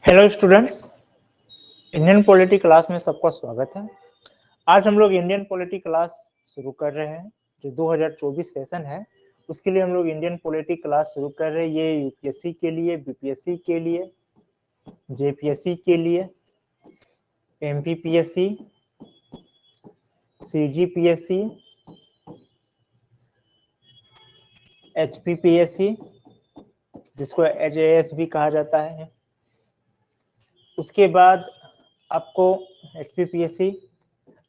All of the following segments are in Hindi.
Hello students, Indian polity class में सबका स्वागत है। आज हम लोग इंडियन पॉलिटी क्लास शुरू कर रहे हैं। जो 2024 सेशन है उसके लिए हम लोग इंडियन पॉलिटी क्लास शुरू कर रहे हैं। ये यूपीएससी के लिए, बीपीएससी के लिए, जेपीएससी के लिए, एमपीपीएससी, सीजीपीएससी, एचपीपीएससी जिसको एचएएस भी कहा जाता है। उसके बाद आपको एचपीपीएससी,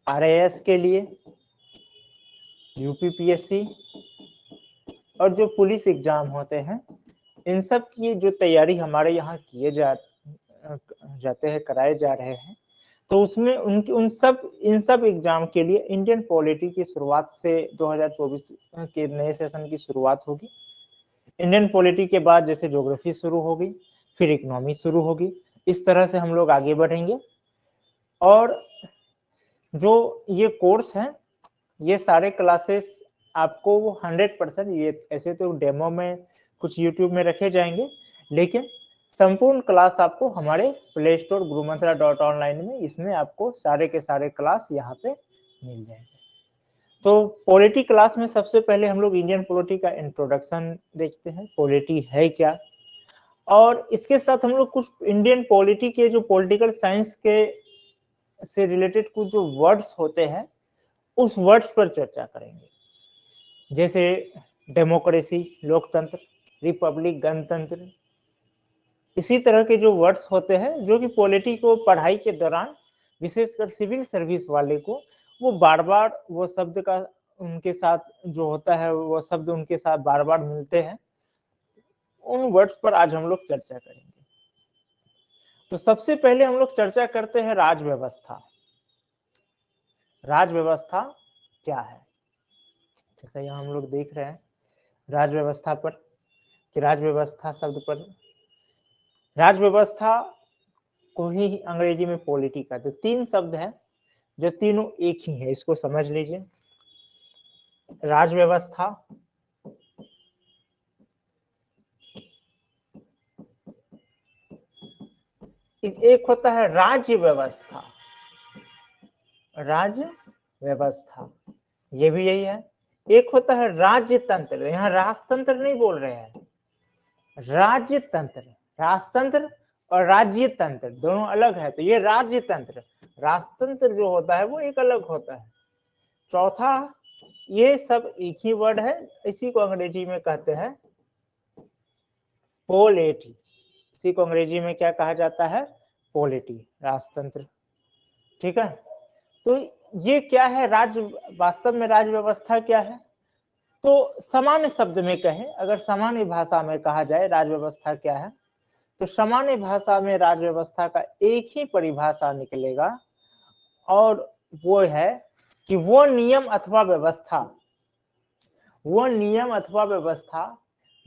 आरएएस के लिए, यूपीपीएससी और जो पुलिस एग्जाम होते हैं इन सब की जो तैयारी हमारे यहाँ किए जाते हैं, कराए जा रहे हैं, तो उसमें उनकी इन सब एग्जाम के लिए इंडियन पॉलिटी की शुरुआत से 2024 के नए सेशन की शुरुआत होगी। इंडियन पॉलिटी के बाद जैसे ज्योग्राफी शुरू होगी, फिर इकोनॉमी शुरू होगी। इस तरह से हम लोग आगे बढ़ेंगे। और जो ये कोर्स है, ये सारे क्लासेस आपको 100%, ये ऐसे तो डेमो में कुछ यूट्यूब में रखे जाएंगे, लेकिन संपूर्ण क्लास आपको हमारे प्ले स्टोर gurumantra.online में इसमें आपको सारे के सारे क्लास यहाँ पे मिल जाएंगे। तो पॉलिटी क्लास में सबसे पहले हम लोग इंडियन पॉलिटी का इंट्रोडक्शन देखते हैं, पॉलिटी है क्या, और इसके साथ हम लोग कुछ इंडियन पॉलिटी के जो पॉलिटिकल साइंस के से रिलेटेड कुछ जो वर्ड्स होते हैं उस वर्ड्स पर चर्चा करेंगे, जैसे डेमोक्रेसी, लोकतंत्र, रिपब्लिक, गणतंत्र। इसी तरह के जो वर्ड्स होते हैं जो कि पॉलिटी को पढ़ाई के दौरान विशेषकर सिविल सर्विस वाले को वो बार बार वो शब्द का उनके साथ जो होता है वो शब्द उनके साथ बार बार मिलते हैं। उन वर्ड्स पर आज हम लोग चर्चा करेंगे। तो सबसे पहले हम लोग चर्चा करते हैं राज व्यवस्था। राज व्यवस्था क्या है? जैसा यहाँ हम लोग देख रहे हैं राज व्यवस्था पर, कि राज व्यवस्था शब्द पर, राज व्यवस्था को ही अंग्रेजी में पॉलिटी कहते हैं। तीन शब्द हैं जो तीनों एक ही है, इसको समझ लीजिए। राज व्यवस्था, एक होता है राज्य व्यवस्था। राज्य व्यवस्था ये भी यही है। एक होता है राज्य तंत्र, यहाँ राजतंत्र नहीं बोल रहे हैं, राज्य तंत्र। राजतंत्र और राज्य तंत्र दोनों अलग है, तो ये राज्य तंत्र। राजतंत्र जो होता है वो एक अलग होता है। चौथा, ये सब एक ही वर्ड है, इसी को अंग्रेजी में कहते हैं पॉलिटी। इसी को अंग्रेजी में क्या कहा जाता है? पॉलिटी, राजतंत्र। ठीक है, तो ये क्या है राज्य, वास्तव में राज्य व्यवस्था क्या है? तो सामान्य शब्द में कहें, अगर सामान्य भाषा में कहा जाए राज्य व्यवस्था क्या है, तो सामान्य भाषा में राज्य व्यवस्था का एक ही परिभाषा निकलेगा, और वो है कि वो नियम अथवा व्यवस्था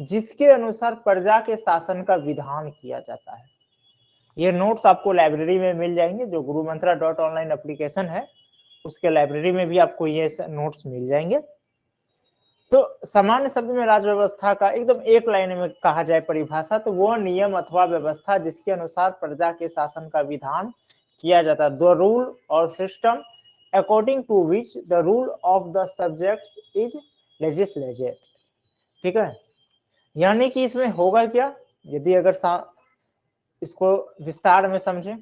जिसके अनुसार प्रजा के शासन का विधान किया जाता है। ये नोट्स आपको लाइब्रेरी में मिल जाएंगे, जो gurumantra.online एप्लीकेशन है उसके लाइब्रेरी में भी आपको ये नोट्स मिल जाएंगे। तो सामान्य शब्द में राज्य व्यवस्था का एकदम एक लाइन में कहा जाए परिभाषा, तो वो नियम अथवा व्यवस्था जिसके अनुसार प्रजा के शासन का विधान किया जाता है। द रूल और system according to which the rule of the subject is legislated. ठीक है, यानी कि इसमें होगा क्या, यदि अगर इसको विस्तार में समझें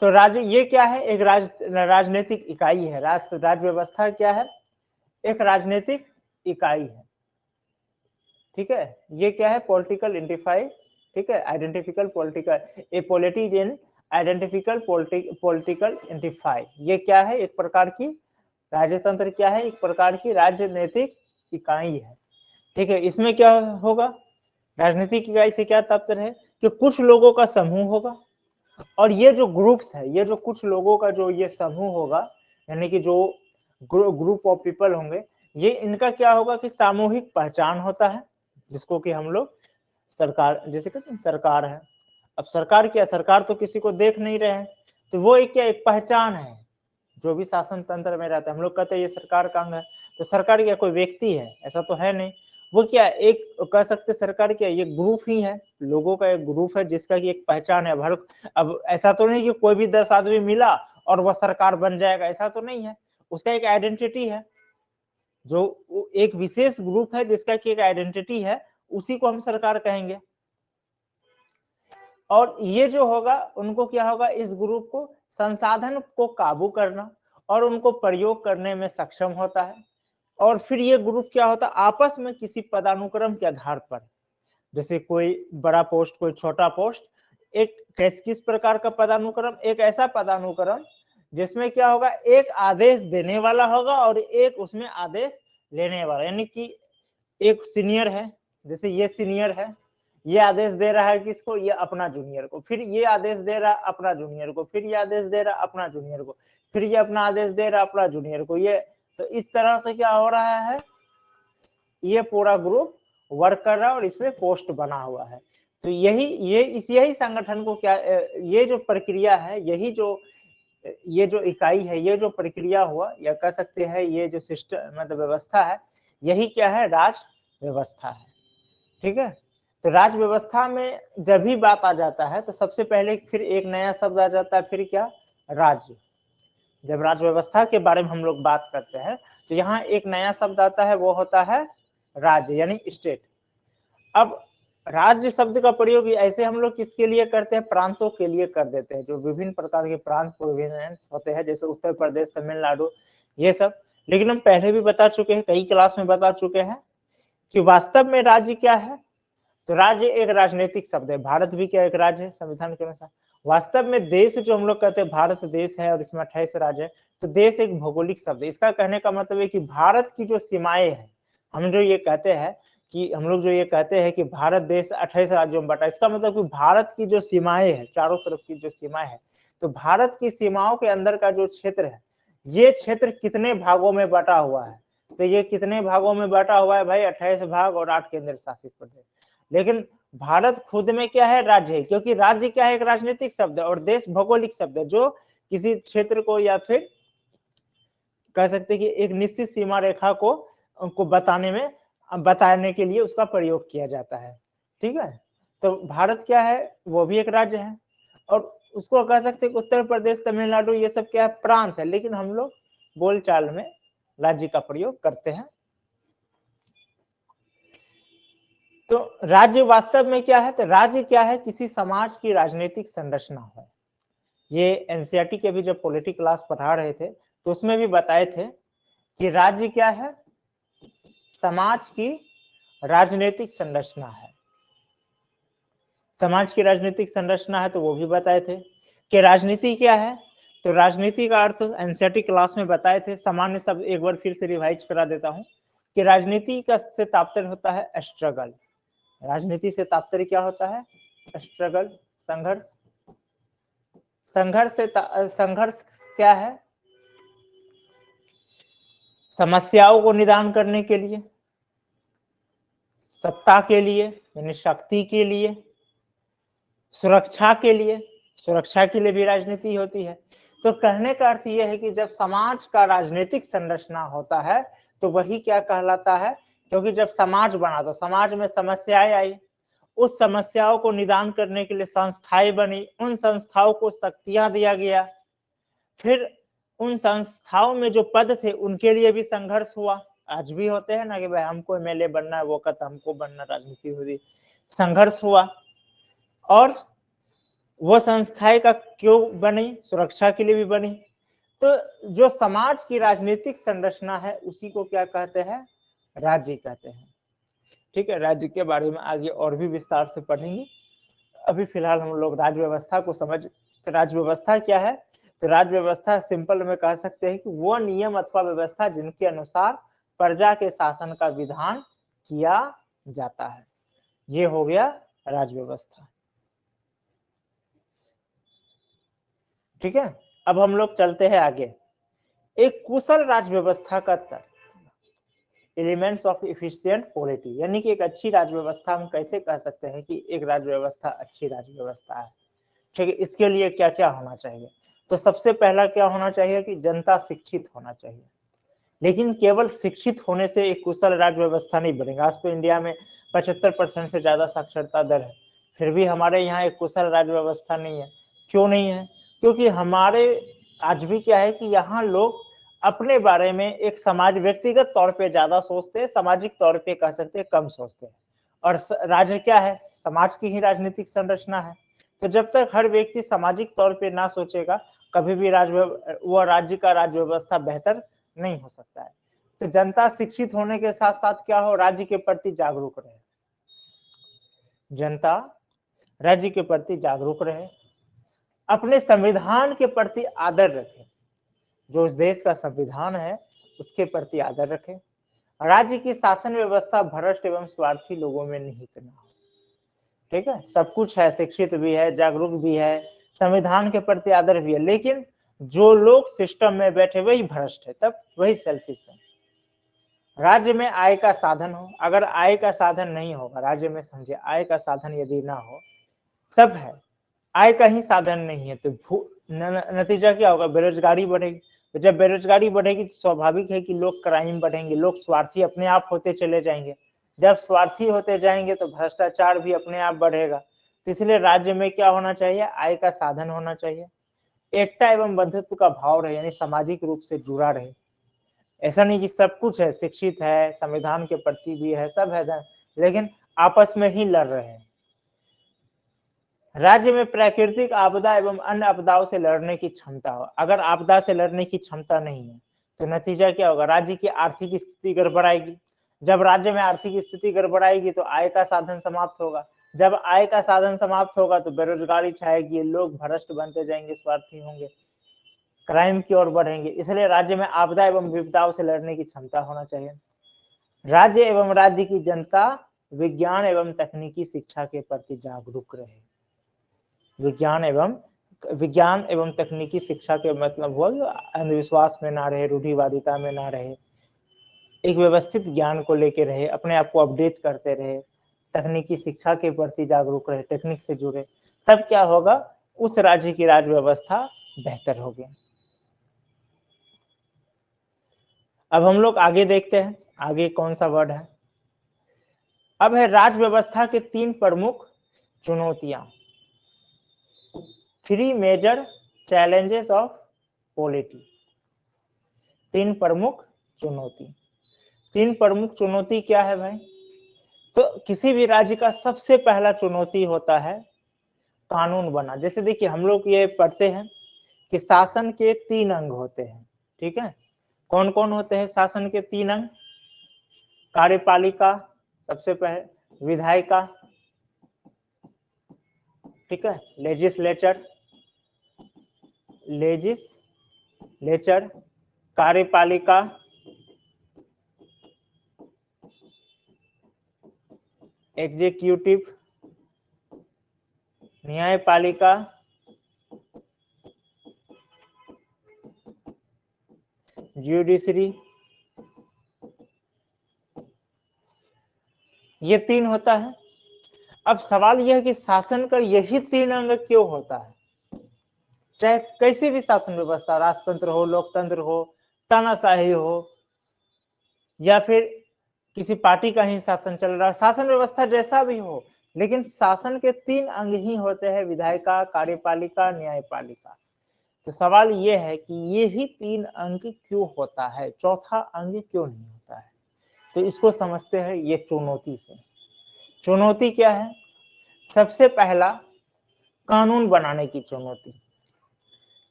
तो राज्य ये क्या है? एक राजनीतिक इकाई है। राज्य व्यवस्था क्या है? एक राजनीतिक इकाई है। ठीक है, ये क्या है? पॉलिटिकल इंटिफाई। ठीक है, आइडेंटिफिकल पॉलिटिकल, ए पॉलिटीज इन आइडेंटिफिकल पॉलिटिकल इंटिफाई। ये क्या है? एक प्रकार की राजतंत्र क्या है? एक प्रकार की राजनीतिक इकाई है। ठीक है, इसमें क्या होगा? राजनीतिक इकाई से क्या तात्पर्य है कि कुछ लोगों का समूह होगा, और ये जो ग्रुप्स है, ये जो कुछ लोगों का जो ये समूह होगा, यानी कि जो ग्रुप ऑफ पीपल होंगे, ये इनका क्या होगा कि सामूहिक पहचान होता है, जिसको कि हम लोग सरकार, जैसे कहते हैं सरकार है। अब सरकार क्या, सरकार तो किसी को देख नहीं रहे हैं, तो वो एक क्या, एक पहचान है। जो भी शासन तंत्र में रहता है, हम लोग कहते हैं ये सरकार का अंग है, तो सरकार क्या कोई व्यक्ति है? ऐसा तो है नहीं, वो क्या एक कह सकते सरकार क्या ये ग्रुप ही है, लोगों का एक ग्रुप है जिसका की एक पहचान है। अब ऐसा तो नहीं कि कोई भी 10 आदमी मिला और वह सरकार बन जाएगा, ऐसा तो नहीं है। उसका एक आइडेंटिटी है, जो एक विशेष ग्रुप है जिसका की एक आइडेंटिटी है, उसी को हम सरकार कहेंगे। और ये जो होगा उनको क्या होगा, इस ग्रुप को संसाधन को काबू करना और उनको प्रयोग करने में सक्षम होता है। और फिर ये ग्रुप क्या होता है, आपस में किसी पदानुक्रम के आधार पर, जैसे कोई बड़ा पोस्ट कोई छोटा पोस्ट, एक किस प्रकार का पदानुक्रम, एक ऐसा पदानुक्रम जिसमें क्या होगा, एक आदेश देने वाला होगा और एक उसमें आदेश लेने वाला। यानी कि एक सीनियर है, जैसे ये सीनियर है, ये आदेश दे रहा है किसको, ये अपना जूनियर को, फिर ये आदेश दे रहा है अपना जूनियर को, फिर ये आदेश दे रहा है अपना जूनियर को, फिर ये अपना आदेश दे रहा है अपना जूनियर को। ये तो इस तरह से क्या हो रहा है, ये पूरा ग्रुप वर्क कर रहा है और इसमें पोस्ट बना हुआ है। तो यही संगठन को क्या, ये जो प्रक्रिया है, ये जो इकाई है, ये जो प्रक्रिया हुआ, या कह सकते हैं ये जो सिस्टम मतलब व्यवस्था है, यही क्या है, राज व्यवस्था है। ठीक है, तो राज व्यवस्था में जब भी बात आ जाता है तो सबसे पहले फिर एक नया शब्द आ जाता है, फिर क्या, राज्य। जब राज व्यवस्था के बारे में हम लोग बात करते हैं तो यहाँ एक नया शब्द आता है, वो होता है राज्य यानी स्टेट। अब राज्य शब्द का प्रयोग ऐसे हम लोग किसके लिए करते हैं, प्रांतों के लिए कर देते हैं, जो विभिन्न प्रकार के प्रांत प्रोविंस होते हैं, जैसे उत्तर प्रदेश, तमिलनाडु, ये सब। लेकिन हम पहले भी बता चुके हैं, कई क्लास में बता चुके हैं कि वास्तव में राज्य क्या है। तो राज्य एक राजनीतिक शब्द है, भारत भी क्या एक राज्य है संविधान के अनुसार। वास्तव में देश जो हम लोग कहते हैं भारत देश है और इसमें 28 राज्य है, तो देश एक भौगोलिक शब्द है। इसका कहने का मतलब है कि भारत की जो सीमाएं है, हम जो ये कहते हैं कि भारत देश 28 राज्यों में बटा, इसका मतलब कि भारत की जो सीमाएं है, चारों तरफ की जो सीमाएं है, तो भारत की सीमाओं के अंदर का जो क्षेत्र है, ये क्षेत्र कितने भागों में बटा हुआ है। तो ये कितने भागों में बटा हुआ है भाई, 28 भाग और 8 केंद्र शासित प्रदेश। लेकिन भारत खुद में क्या है, राज्य है, क्योंकि राज्य क्या है, एक राजनीतिक शब्द है और देश भौगोलिक शब्द है, जो किसी क्षेत्र को या फिर कह सकते हैं कि एक निश्चित सीमा रेखा को बताने के लिए उसका प्रयोग किया जाता है। ठीक है, तो भारत क्या है, वो भी एक राज्य है और उसको कह सकते हैं कि उत्तर प्रदेश, तमिलनाडु, ये सब क्या है, प्रांत है, लेकिन हम लोग बोलचाल में राज्य का प्रयोग करते हैं। तो राज्य वास्तव में क्या है, तो राज्य क्या है, किसी समाज की राजनीतिक संरचना है। ये एनसीईआरटी के भी जब पॉलिटी क्लास पढ़ा रहे थे तो उसमें भी बताए थे कि राज्य क्या है, समाज की राजनीतिक संरचना है। समाज की राजनीतिक संरचना है, तो वो भी बताए थे कि राजनीति क्या है। तो राजनीति का अर्थ एनसीईआरटी क्लास में बताए थे, सामान्य शब्द एक बार फिर से रिवाइज करा देता हूं कि राजनीति का से तात्पर्य होता है स्ट्रगल। राजनीति से तात्पर्य क्या होता है, स्ट्रगल, संघर्ष। संघर्ष क्या है, समस्याओं को निदान करने के लिए, सत्ता के लिए यानी शक्ति के लिए, सुरक्षा के लिए भी राजनीति होती है। तो कहने का अर्थ यह है कि जब समाज का राजनीतिक संरचना होता है तो वही क्या कहलाता है, क्योंकि जब समाज बना तो समाज में समस्याएं आई, उस समस्याओं को निदान करने के लिए संस्थाएं बनी, उन संस्थाओं को शक्तियां दिया गया, फिर उन संस्थाओं में जो पद थे उनके लिए भी संघर्ष हुआ। आज भी होते हैं ना कि भाई हमको एमएलए बनना है, वो कहता हमको बनना, राजनीति हुई, संघर्ष हुआ। और वो संस्थाएं का क्यों बनी, सुरक्षा के लिए भी बनी। तो जो समाज की राजनीतिक संरचना है उसी को क्या कहते हैं, राज्य कहते हैं। ठीक है, राज्य के बारे में आगे और भी विस्तार से पढ़ेंगे। अभी फिलहाल हम लोग राज्य व्यवस्था को समझ, तो राज्य व्यवस्था क्या है, तो राज्य व्यवस्था सिंपल में कह सकते हैं कि वो नियम अथवा व्यवस्था जिनके अनुसार प्रजा के शासन का विधान किया जाता है, ये हो गया राज्य व्यवस्था। ठीक है, अब हम लोग चलते हैं आगे। एक कुशल राज्य व्यवस्था का तर्क, एलिमेंट्स ऑफ इफिशिएंट पॉलिटी, यानी कि एक अच्छी राज्य व्यवस्था हम कैसे कह सकते हैं कि एक राज्य व्यवस्था अच्छी राज्य व्यवस्था है। ठीक है, इसके लिए क्या क्या होना चाहिए, तो सबसे पहला क्या होना चाहिए कि जनता शिक्षित होना चाहिए। लेकिन केवल शिक्षित होने से एक कुशल राज्य व्यवस्था नहीं बनेगा। आज तो इंडिया में 75% से ज्यादा साक्षरता दर है, फिर भी हमारे यहाँ एक कुशल राज्य व्यवस्था नहीं है। क्यों नहीं है? क्योंकि हमारे आज भी क्या है कि यहाँ लोग अपने बारे में एक समाज व्यक्तिगत तौर पे ज्यादा सोचते हैं, सामाजिक तौर पे कह सकते हैं कम सोचते हैं। और राज्य क्या है? समाज की ही राजनीतिक संरचना है। तो जब तक हर व्यक्ति सामाजिक तौर पे ना सोचेगा, कभी भी वह राज्य का राज्य व्यवस्था बेहतर नहीं हो सकता है। तो जनता शिक्षित होने के साथ साथ क्या हो, राज्य के प्रति जागरूक रहे। जनता राज्य के प्रति जागरूक रहे, अपने संविधान के प्रति आदर रखे, जो इस देश का संविधान है उसके प्रति आदर रखे। राज्य की शासन व्यवस्था भ्रष्ट एवं स्वार्थी लोगों में निहित न हो। ठीक है, सब कुछ है, शिक्षित भी है, जागरूक भी है, संविधान के प्रति आदर भी है, लेकिन जो लोग सिस्टम में बैठे वही भ्रष्ट है, तब वही सेल्फिश है। राज्य में आय का साधन हो, अगर आय का साधन नहीं होगा राज्य में, समझिए आय का साधन यदि ना हो, सब है आय का ही साधन नहीं है, तो नतीजा क्या होगा? बेरोजगारी बढ़ेगी। तो जब बेरोजगारी बढ़ेगी तो स्वाभाविक है कि लोग क्राइम बढ़ेंगे, लोग स्वार्थी अपने आप होते चले जाएंगे। जब स्वार्थी होते जाएंगे तो भ्रष्टाचार भी अपने आप बढ़ेगा। तो इसलिए राज्य में क्या होना चाहिए? आय का साधन होना चाहिए, एकता एवं बंधुत्व का भाव रहे, यानी सामाजिक रूप से जुड़ा रहे। ऐसा नहीं कि सब कुछ है, शिक्षित है, संविधान के प्रति भी है, सब है, लेकिन आपस में ही लड़ रहे हैं। राज्य में प्राकृतिक आपदा एवं अन्य आपदाओं से लड़ने की क्षमता हो। अगर आपदा से लड़ने की क्षमता नहीं है तो नतीजा क्या होगा? राज्य की आर्थिक स्थिति गड़बड़ाएगी। जब राज्य में आर्थिक स्थिति गड़बड़ाएगी तो आय का साधन समाप्त होगा। जब आय का साधन समाप्त होगा तो बेरोजगारी छाएगी, लोग भ्रष्ट बनते जाएंगे, स्वार्थी होंगे, क्राइम की ओर बढ़ेंगे। इसलिए राज्य में आपदा एवं विपदाओं से लड़ने की क्षमता होना चाहिए। राज्य एवं राज्य की जनता विज्ञान एवं तकनीकी शिक्षा के प्रति जागरूक रहे। विज्ञान एवं तकनीकी शिक्षा के मतलब हुआ अंधविश्वास में ना रहे, रूढ़िवादिता में ना रहे, एक व्यवस्थित ज्ञान को लेके रहे, अपने आप को अपडेट करते रहे, तकनीकी शिक्षा के प्रति जागरूक रहे, टेक्निक से जुड़े, तब क्या होगा? उस राज्य की राज्य व्यवस्था बेहतर होगी। अब हम लोग आगे देखते हैं, आगे कौन सा वर्ड है? अब है राज्य व्यवस्था के 3 प्रमुख चुनौतियां, 3 मेजर चैलेंजेस ऑफ पॉलिटी। 3 प्रमुख चुनौती। 3 प्रमुख चुनौती क्या है भाई? तो किसी भी राज्य का सबसे पहला चुनौती होता है कानून बना। जैसे देखिए हम लोग ये पढ़ते हैं कि शासन के 3 अंग होते हैं, ठीक है? कौन कौन होते हैं शासन के 3 अंग? कार्यपालिका सबसे पहले, विधायिका, ठीक है, लेजिस्लेचर, कार्यपालिका, एग्जीक्यूटिव, न्यायपालिका, ज्यूडिशरी। ये 3 होता है। अब सवाल यह है कि शासन का यही 3 अंग क्यों होता है? चाहे कैसी भी शासन व्यवस्था, राजतंत्र हो, लोकतंत्र हो, तानाशाही हो, या फिर किसी पार्टी का ही शासन चल रहा है, शासन व्यवस्था जैसा भी हो, लेकिन शासन के 3 अंग ही होते हैं, विधायिका, कार्यपालिका, न्यायपालिका। तो सवाल ये है कि ये ही 3 अंग क्यों होता है, चौथा अंग क्यों नहीं होता है? तो इसको समझते हैं ये चुनौती से। चुनौती क्या है? सबसे पहला कानून बनाने की चुनौती।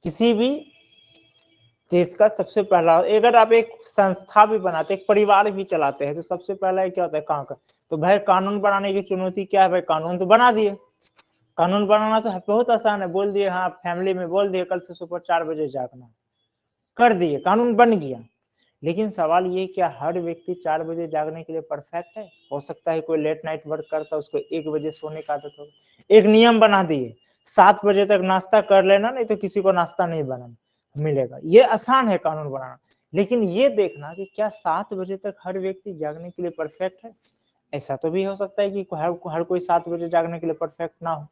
किसी भी देश का सबसे पहला, अगर आप एक संस्था भी बनाते, एक परिवार भी चलाते हैं, तो सबसे पहला क्या होता है? कहाँ का? तो भाई कानून बनाने की चुनौती क्या है? भाई कानून तो बना दिए, कानून बनाना तो बहुत आसान है, बोल दिए हाँ फैमिली में बोल दिए कल से सुबह 4 बजे जागना, कर दिए, कानून बन गया। लेकिन सवाल ये, क्या हर व्यक्ति 4 बजे जागने के लिए परफेक्ट है? हो सकता है कोई लेट नाइट वर्क करता है, उसको 1 बजे सोने का आदत हो। एक नियम बना दिए 7 बजे तक नाश्ता कर लेना, नहीं तो किसी को नाश्ता नहीं बनाना मिलेगा। ये आसान है कानून बनाना, लेकिन ये देखना कि क्या 7 बजे तक हर व्यक्ति जागने के लिए परफेक्ट है? ऐसा तो भी हो सकता है कि हर कोई 7 बजे जागने के लिए परफेक्ट ना हो,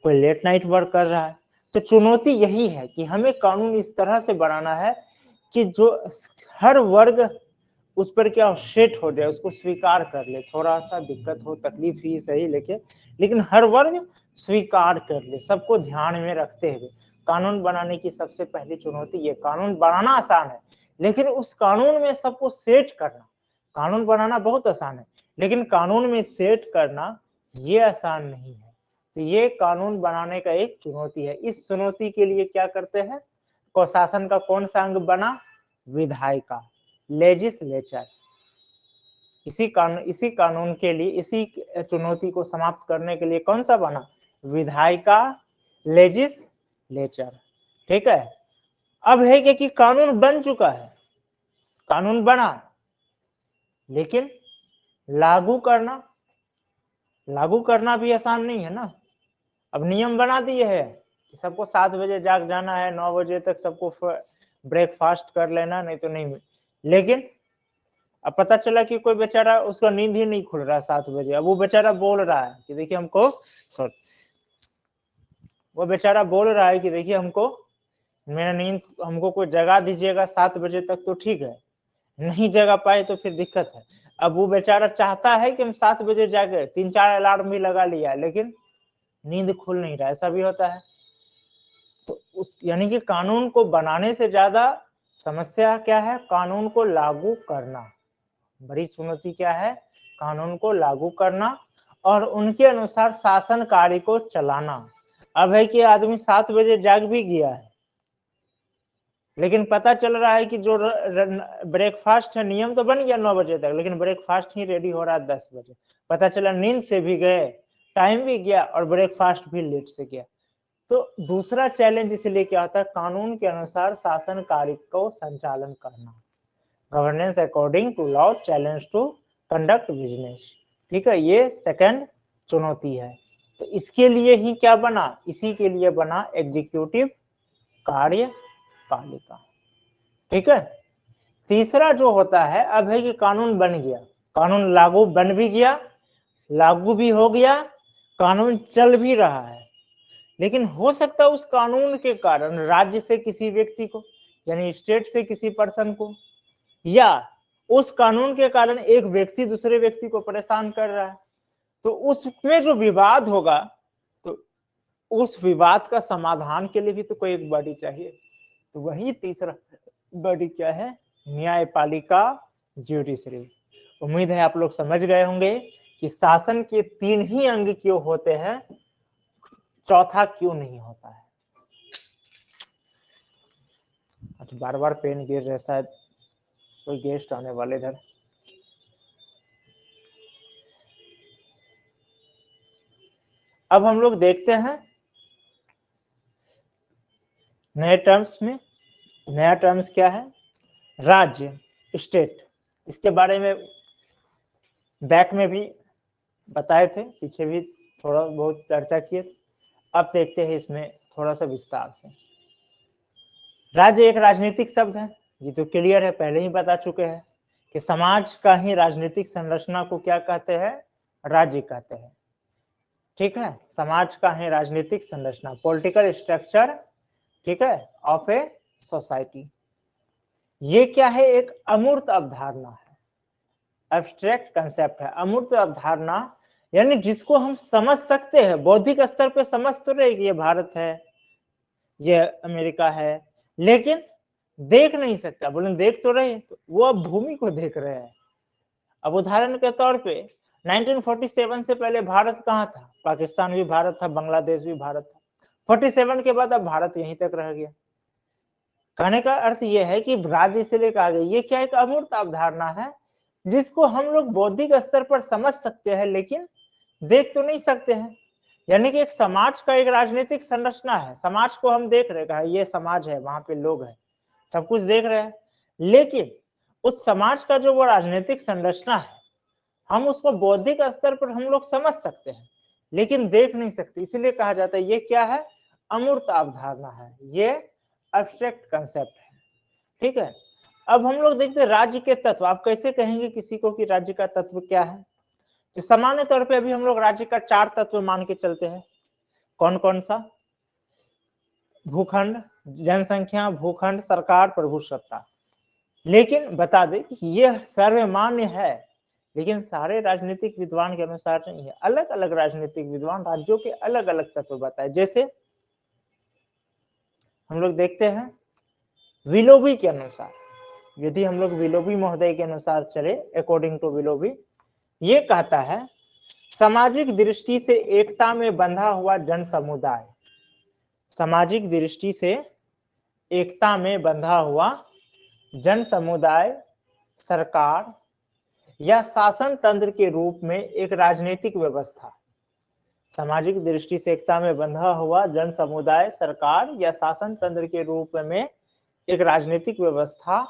कोई लेट नाइट वर्क कर रहा है। तो चुनौती यही है कि हमें कानून इस तरह से बनाना है कि जो हर वर्ग उस पर क्या सेट हो जाए, उसको स्वीकार कर ले, थोड़ा सा दिक्कत हो, तकलीफ ही सही लेकिन हर वर्ग स्वीकार कर ले, सबको ध्यान में रखते हुए। कानून बनाने की सबसे पहली चुनौती ये, कानून बनाना आसान है लेकिन उस कानून में सबको सेट करना, कानून बनाना बहुत आसान है लेकिन कानून में सेट करना ये आसान नहीं है। तो ये कानून बनाने का एक चुनौती है। इस चुनौती के लिए क्या करते हैं, शासन का कौन सा अंग बना, विधायिका, लेजिस्लेचर। इसी कानून के लिए, इसी चुनौती को समाप्त करने के लिए कौन सा बना, विधायिका, लेजिस्लेचर। ठीक है, अब है कि कानून बन चुका है, कानून बना, लेकिन लागू करना भी आसान नहीं है ना। अब नियम बना दिए है कि सबको 7 बजे जाग जाना है, 9 बजे तक सबको ब्रेकफास्ट कर लेना, नहीं तो नहीं। लेकिन अब पता चला कि कोई बेचारा, उसका नींद ही नहीं खुल रहा 7 बजे, अब वो बेचारा बोल रहा है कि देखिए हमको, वो बेचारा बोल रहा है कि देखिए हमको, मेरा नींद, हमको कोई जगा दीजिएगा 7 बजे तक तो ठीक है, नहीं जगा पाए तो फिर दिक्कत है। अब वो बेचारा चाहता है कि हम 7 बजे जागे, 3-4 अलार्म भी लगा लिया लेकिन नींद खुल नहीं रहा, ऐसा भी होता है। तो उस यानी कि कानून को बनाने से ज्यादा समस्या क्या है, कानून को लागू करना। बड़ी चुनौती क्या है, कानून को लागू करना और उनके अनुसार शासन कार्य को चलाना। अब है कि आदमी 7 बजे जाग भी गया है लेकिन पता चल रहा है कि जो ब्रेकफास्ट है, नियम तो बन गया 9 बजे तक, लेकिन ब्रेकफास्ट ही रेडी हो रहा है 10 बजे। पता चला नींद से भी गए, टाइम भी गया और ब्रेकफास्ट भी लेट से गया। तो दूसरा चैलेंज इसलिए क्या होता है, कानून के अनुसार शासन कार्य को संचालन करना, governance according to law, challenge to conduct business. ठीक है, ये सेकंड चुनौती है। तो इसके लिए ही क्या बना, इसी के लिए बना एग्जीक्यूटिव कार्यपालिका। ठीक है, तीसरा जो होता है, अब है कि कानून बन गया, कानून लागू बन भी गया, लागू भी हो गया, कानून चल भी रहा है, लेकिन हो सकता है उस कानून के कारण राज्य से किसी व्यक्ति को, यानी स्टेट से किसी पर्सन को, या उस कानून के कारण एक व्यक्ति दूसरे व्यक्ति को परेशान कर रहा है, तो उसमें जो विवाद होगा, तो उस विवाद का समाधान के लिए भी तो कोई एक बॉडी चाहिए। तो वही तीसरा बॉडी क्या है, न्यायपालिका, ज्यूडिशरी। उम्मीद है आप लोग समझ गए होंगे कि शासन के 3 ही अंग क्यों होते हैं, चौथा क्यों नहीं होता है। अच्छा, बार बार पेन गिर रहा है, शायद कोई गेस्ट आने वाले इधर। अब हम लोग देखते हैं नए टर्म्स में। नया टर्म्स क्या है, राज्य, स्टेट। इसके बारे में बैक में भी बताए थे, पीछे भी थोड़ा बहुत चर्चा किए। अब देखते हैं इसमें थोड़ा सा विस्तार से। राज्य एक राजनीतिक शब्द है, ये तो क्लियर है, पहले ही बता चुके हैं कि समाज का ही राजनीतिक संरचना को क्या कहते हैं, राज्य कहते हैं। ठीक है, समाज का है राजनीतिक संरचना, पॉलिटिकल स्ट्रक्चर, ठीक है, ऑफ ए सोसाइटी। ये क्या है, एक अमूर्त अवधारणा है, एब्स्ट्रैक्ट कंसेप्ट है। अमूर्त अवधारणा यानी जिसको हम समझ सकते हैं, बौद्धिक स्तर पे समझ तो रहे कि ये भारत है, ये अमेरिका है, लेकिन देख नहीं सकता। बोले देख तो रहे, तो वो अब भूमि को देख रहे हैं। अब उदाहरण के तौर पे 1947 से पहले भारत कहाँ था, पाकिस्तान भी भारत था, बांग्लादेश भी भारत था। 47 के बाद अब भारत यहीं तक रह गया। कहने का अर्थ यह है कि राज्य इसलिए कहा गया, ये क्या एक अमूर्त अवधारणा है जिसको हम लोग बौद्धिक स्तर पर समझ सकते हैं लेकिन देख तो नहीं सकते हैं। यानी कि एक समाज का एक राजनीतिक संरचना है, समाज को हम देख रहे हैं, ये समाज है, वहां पे लोग हैं, सब कुछ देख रहे हैं, लेकिन उस समाज का जो वो राजनीतिक संरचना है, हम उसको बौद्धिक स्तर पर हम लोग समझ सकते हैं लेकिन देख नहीं सकते। इसलिए कहा जाता है ये क्या है, अमूर्त अवधारणा है, ये एब्स्ट्रैक्ट कंसेप्ट है। ठीक है, अब हम लोग देखते हैं राज्य के तत्व। आप कैसे कहेंगे किसी को कि राज्य का तत्व क्या है, तो सामान्य तौर पे अभी हम लोग राज्य का 4 तत्व मान के चलते हैं। कौन कौन सा, भूखंड, जनसंख्या, भूखंड, सरकार, प्रभुसत्ता। लेकिन बता दें कि यह सर्वमान्य है, लेकिन सारे राजनीतिक विद्वान के अनुसार नहीं है। अलग अलग राजनीतिक विद्वान राज्यों के अलग अलग तत्व बताए। जैसे हम लोग देखते हैं विलोबी के अनुसार, यदि हम लोग विलोबी महोदय के अनुसार चले, अकॉर्डिंग टू विलोबी, ये कहता है सामाजिक दृष्टि से एकता में बंधा हुआ जन समुदाय, सामाजिक दृष्टि से एकता में बंधा हुआ जन समुदाय सरकार या शासन तंत्र के रूप में एक राजनीतिक व्यवस्था, सामाजिक दृष्टि से एकता में बंधा हुआ जन समुदाय सरकार या शासन तंत्र के रूप में एक राजनीतिक व्यवस्था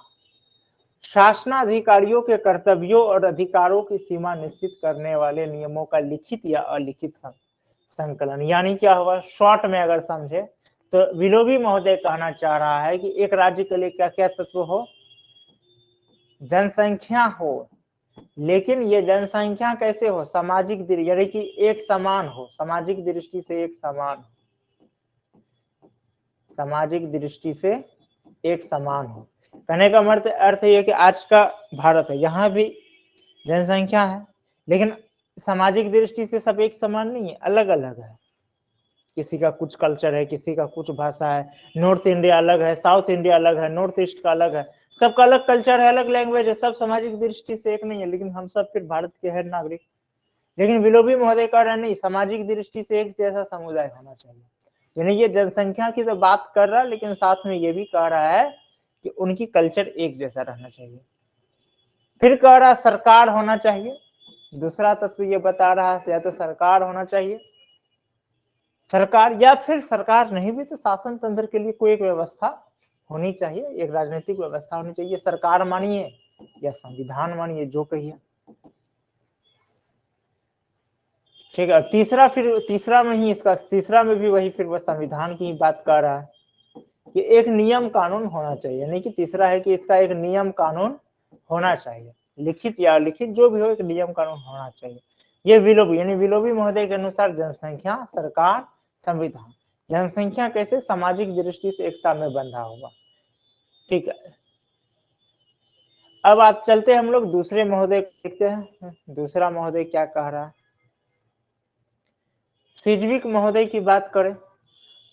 शासनाधिकारियों के कर्तव्यों और अधिकारों की सीमा निश्चित करने वाले नियमों का लिखित या अलिखित संकलन। यानी क्या हुआ, शॉर्ट में अगर समझे तो विलोबी महोदय कहना चाह रहा है कि एक राज्य के लिए क्या क्या तत्व हो, जनसंख्या हो, लेकिन ये जनसंख्या कैसे हो, सामाजिक यानी कि एक समान हो, सामाजिक दृष्टि से एक समान हो, सामाजिक दृष्टि से एक समान हो। कहने का अर्थ ये कि आज का भारत है, यहाँ भी जनसंख्या है, लेकिन सामाजिक दृष्टि से सब एक समान नहीं है, अलग अलग है। किसी का कुछ कल्चर है, किसी का कुछ भाषा है, नॉर्थ इंडिया अलग है, साउथ इंडिया अलग है, नॉर्थ ईस्ट का अलग है, सबका अलग कल्चर है, अलग लैंग्वेज है, सब सामाजिक दृष्टि से एक नहीं है, लेकिन हम सब फिर भारत के हैं नागरिक। लेकिन विलोबी महोदय कह रहे हैं नहीं, सामाजिक दृष्टि से एक जैसा समुदाय होना चाहिए। यानी ये जनसंख्या की तो बात कर रहा है, लेकिन साथ में ये भी कह रहा है कि उनकी कल्चर एक जैसा रहना चाहिए। फिर कह रहा सरकार होना चाहिए, दूसरा तत्व ये बता रहा है या तो सरकार होना चाहिए, सरकार, या फिर सरकार नहीं भी तो शासन तंत्र के लिए कोई एक व्यवस्था होनी चाहिए, एक राजनीतिक व्यवस्था होनी चाहिए। सरकार मानिए या संविधान मानिए, जो कहिए, ठीक है। तीसरा, फिर तीसरा में ही इसका, तीसरा में भी वही फिर वह संविधान की बात कर रहा है कि एक नियम कानून होना चाहिए, यानी कि तीसरा है कि इसका एक नियम कानून होना चाहिए, लिखित या अलिखित जो भी हो, एक नियम कानून होना चाहिए। ये विलोबी यानी विलोबी महोदय के अनुसार जनसंख्या, सरकार, संविधान। जनसंख्या कैसे, सामाजिक दृष्टि से एकता में बंधा हुआ, ठीक है। अब आप चलते हम लोग दूसरे महोदय देखते हैं, दूसरा महोदय क्या कह रहा है। सिजविक महोदय की बात करें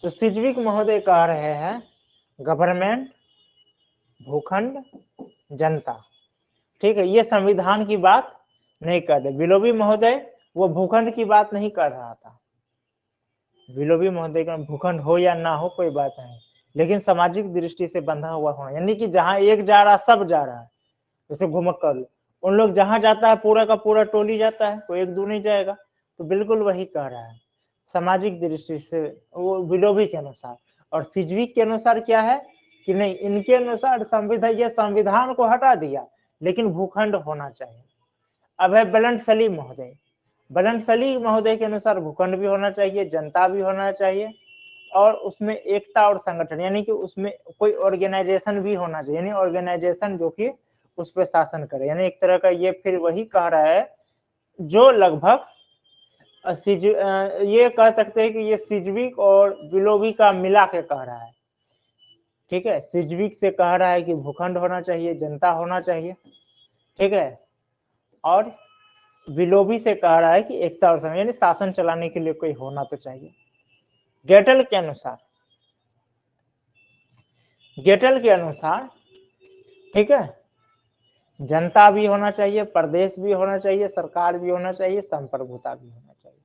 तो सिजविक महोदय कह रहे हैं गवर्नमेंट, भूखंड, जनता, ठीक है। ये संविधान की बात नहीं कर रहे। विलोबी महोदय वो भूखंड की बात नहीं कर रहा था, विलोबी महोदय का भूखंड हो या ना हो कोई बात नहीं, लेकिन सामाजिक दृष्टि से बंधा हुआ होना, यानी कि जहां एक जा रहा सब जा रहा है। जैसे घुमक कर लो, उन लोग जहां जाता है पूरा का पूरा टोली जाता है, कोई एक दो नहीं जाएगा, तो बिल्कुल वही कह रहा है सामाजिक दृष्टि से, वो विलोबी के अनुसार। और सिजविक के अनुसार क्या है कि नहीं, इनके अनुसार संविधान, ये संविधान को हटा दिया, लेकिन भूखंड होना चाहिए। अब है बुलंद सलीम महोदय, बुलंद सलीम महोदय के अनुसार भूखंड भी होना चाहिए, जनता भी होना चाहिए, और उसमें एकता और संगठन, यानी कि उसमें कोई ऑर्गेनाइजेशन भी होना चाहिए, यानी ऑर्गेनाइजेशन जो कि उस पर शासन करे। यानी एक तरह का ये फिर वही कह रहा है जो लगभग ये कह सकते हैं कि ये सिजविक और विलोबी का मिला के कह रहा है, ठीक है। सिजविक से कह रहा है कि भूखंड होना चाहिए, जनता होना चाहिए, ठीक है, और विलोबी से कह रहा है कि एकता और यानी शासन चलाने के लिए कोई होना तो चाहिए। गेटल के अनुसार, गेटल के अनुसार, ठीक है, जनता भी होना चाहिए, प्रदेश भी होना चाहिए, सरकार भी होना चाहिए, संप्रभुता भी होना चाहिए।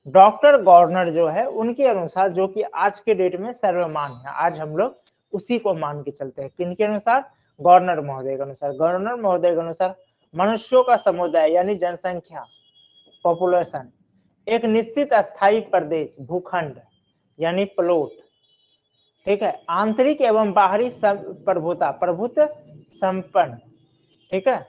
डॉक्टर गवर्नर जो है उनके अनुसार, जो कि आज के डेट में सर्वमान्य है, आज हम लोग उसी को मान के चलते हैं। किनके अनुसार, गवर्नर महोदय के अनुसार। गवर्नर महोदय के अनुसार मनुष्यों का समुदाय यानी जनसंख्या, पॉपुलेशन, एक निश्चित अस्थायी प्रदेश, भूखंड यानी प्लॉट, ठीक है, आंतरिक एवं बाहरी प्रभुता, प्रभुत्व संपन्न, ठीक है,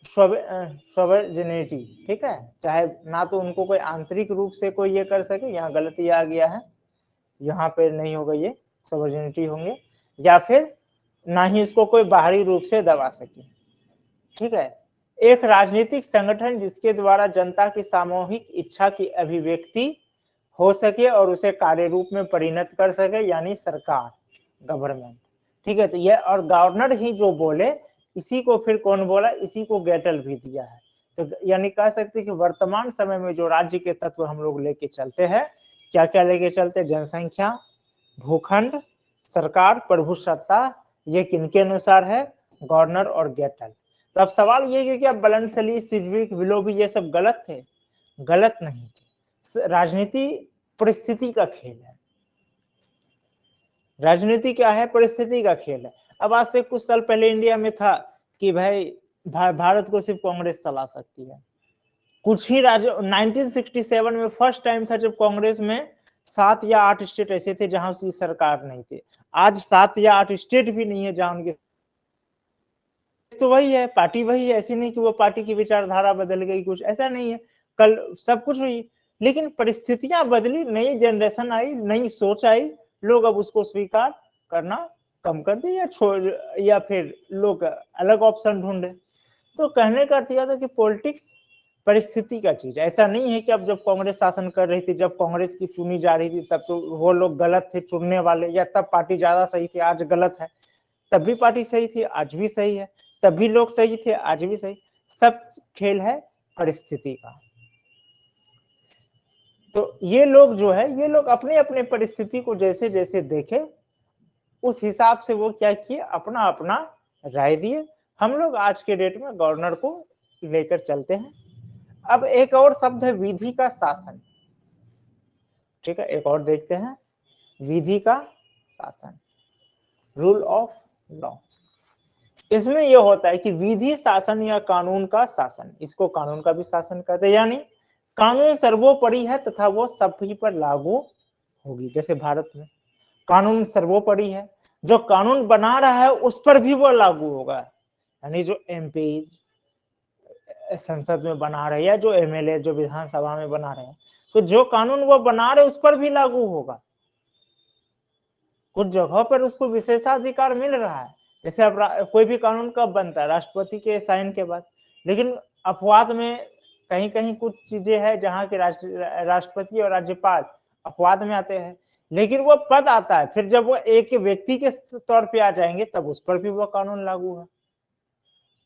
सोवरेनिटी, ठीक है, चाहे ना तो उनको कोई आंतरिक रूप से कोई ये कर सके, यहाँ गलती आ गया है, यहाँ पे नहीं होगा, ये सोवरेनिटी होंगे, या फिर ना ही इसको कोई बाहरी रूप से दबा सके, ठीक है। एक राजनीतिक संगठन जिसके द्वारा जनता की सामूहिक इच्छा की अभिव्यक्ति हो सके और उसे कार्य रूप में परिणत कर सके, यानी सरकार, गवर्नमेंट, ठीक है। तो ये और गवर्नर ही जो बोले, इसी को फिर कौन बोला, इसी को गेटल भी दिया है। तो यानी कह सकते हैं कि वर्तमान समय में जो राज्य के तत्व हम लोग लेके चलते हैं, क्या क्या लेके चलते हैं, जनसंख्या, भूखंड, सरकार, प्रभुसत्ता, ये किनके अनुसार है, गवर्नर और गेटल। तो अब सवाल ये है कि क्या बलनसली, सिजविक, विलोबी ये सब गलत थे? गलत नहीं थे। राजनीति परिस्थिति का खेल है। राजनीति क्या है, परिस्थिति का खेल है। अब आज से कुछ साल पहले इंडिया में था कि भाई भारत को सिर्फ कांग्रेस चला सकती है। कुछ ही राज्य 1967 में फर्स्ट टाइम था जब कांग्रेस में 7 या 8 स्टेट ऐसे थे जहां उसकी सरकार नहीं थी। आज 7 या 8 स्टेट भी नहीं है जहां उनके, तो वही है, पार्टी वही है। ऐसी नहीं कि वो पार्टी की विचारधारा बदल गई, कुछ ऐसा नहीं है। कल सब कुछ हुई, लेकिन परिस्थितियां बदली, नई जनरेशन आई, नई सोच आई, लोग अब उसको स्वीकार करना कम कर दिए या छोड़, या फिर लोग अलग ऑप्शन ढूंढे। तो कहने का अर्थ यह था कि पॉलिटिक्स परिस्थिति का चीज, ऐसा नहीं है कि अब जब कांग्रेस शासन कर रही थी, जब कांग्रेस की चुनी जा रही थी तब तो वो लोग गलत थे चुनने वाले, या तब पार्टी ज्यादा सही थी आज गलत है। तब भी पार्टी सही थी आज भी सही है, तब भी लोग सही थे आज भी सही। सब खेल है परिस्थिति का। तो ये लोग जो है, ये लोग अपने अपने परिस्थिति को जैसे जैसे देखे, उस हिसाब से वो क्या किए, अपना अपना राय दिए। हम लोग आज के डेट में गवर्नर को लेकर चलते हैं। अब एक और शब्द है विधि का शासन। ठीक है, एक और देखते हैं, विधि का शासन, रूल ऑफ लॉ। इसमें यह होता है कि विधि शासन या कानून का शासन, इसको कानून का भी शासन कहते हैं। यानी कानून सर्वोपरि है तथा वो सभी पर लागू होगी। जैसे भारत में कानून सर्वोपरि है, जो कानून बना रहा है उस पर भी वो लागू होगा। यानी जो एमपी संसद में बना रहे या जो एमएलए जो विधानसभा में बना रहे हैं, तो जो कानून वो बना रहे उस पर भी लागू होगा। कुछ जगहों पर उसको विशेषाधिकार मिल रहा है। जैसे अब कोई भी कानून कब बनता है, राष्ट्रपति के साइन के बाद। लेकिन अपवाद में कहीं कहीं कुछ चीजें हैं जहां के राष्ट्रपति और राज्यपाल अपवाद में आते हैं, लेकिन वो पद आता है, फिर जब वो एक व्यक्ति के तौर पे आ जाएंगे तब उस पर भी वो कानून लागू है।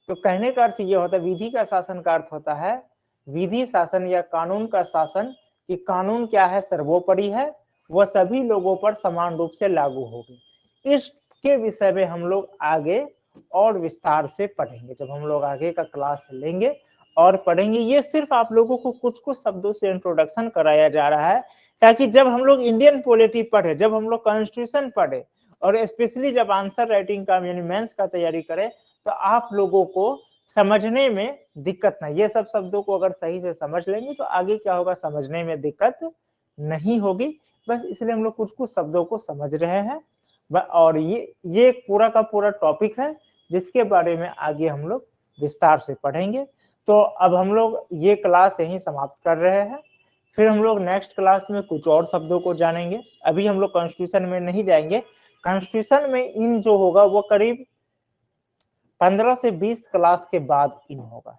तो कहने का अर्थ ये होता है, विधि का शासन का अर्थ होता है विधि शासन या कानून का शासन, कि कानून क्या है, सर्वोपरि है, वह सभी लोगों पर समान रूप से लागू होगी। इसके विषय में हम लोग आगे और विस्तार से पढ़ेंगे, जब हम लोग आगे का क्लास लेंगे और पढ़ेंगे। ये सिर्फ आप लोगों को कुछ कुछ शब्दों से इंट्रोडक्शन कराया जा रहा है, ताकि जब हम लोग इंडियन पॉलिटी पढ़े, जब हम लोग कॉन्स्टिट्यूशन पढ़े, और स्पेशली जब आंसर राइटिंग का यानी मेंस का तैयारी करें, तो आप लोगों को समझने में दिक्कत नहीं। ये सब शब्दों को अगर सही से समझ लेंगे तो आगे क्या होगा, समझने में दिक्कत नहीं होगी। बस इसलिए हम लोग कुछ कुछ शब्दों को समझ रहे हैं, और ये पूरा का पूरा टॉपिक है जिसके बारे में आगे हम लोग विस्तार से पढ़ेंगे। तो अब हम लोग ये क्लास यहीं समाप्त कर रहे हैं, फिर हम लोग नेक्स्ट क्लास में कुछ और शब्दों को जानेंगे। अभी हम लोग कॉन्स्टिट्यूशन में नहीं जाएंगे। कॉन्स्टिट्यूशन में इन जो होगा वो करीब 15 से 20 क्लास के बाद इन होगा,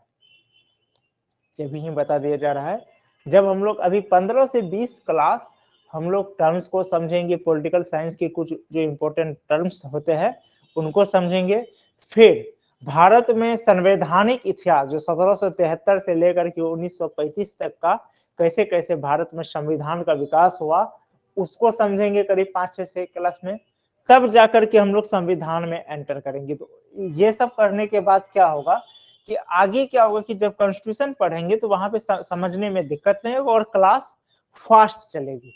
जब ही बता दिया जा रहा है। जब हम लोग अभी 15 से 20 क्लास हम लोग टर्म्स को समझेंगे, पॉलिटिकल साइंस के कुछ जो इंपॉर्टेंट टर्म्स होते हैं उनको समझेंगे। फिर भारत में संवैधानिक इतिहास जो 1773 से लेकर के 1935 तक का कैसे कैसे भारत में संविधान का विकास हुआ, उसको समझेंगे करीब 5-6 क्लास में। तब जाकर के हम लोग संविधान में एंटर करेंगे। तो ये सब करने के बाद क्या होगा कि आगे क्या होगा कि जब कॉन्स्टिट्यूशन पढ़ेंगे तो वहां पे समझने में दिक्कत नहीं होगा और क्लास फास्ट चलेगी।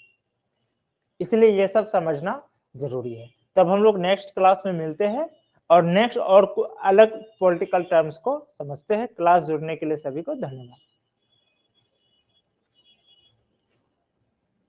इसलिए ये सब समझना जरूरी है। तब हम लोग नेक्स्ट क्लास में मिलते हैं और नेक्स्ट और अलग पॉलिटिकल टर्म्स को समझते हैं। क्लास जुड़ने के लिए सभी को धन्यवाद।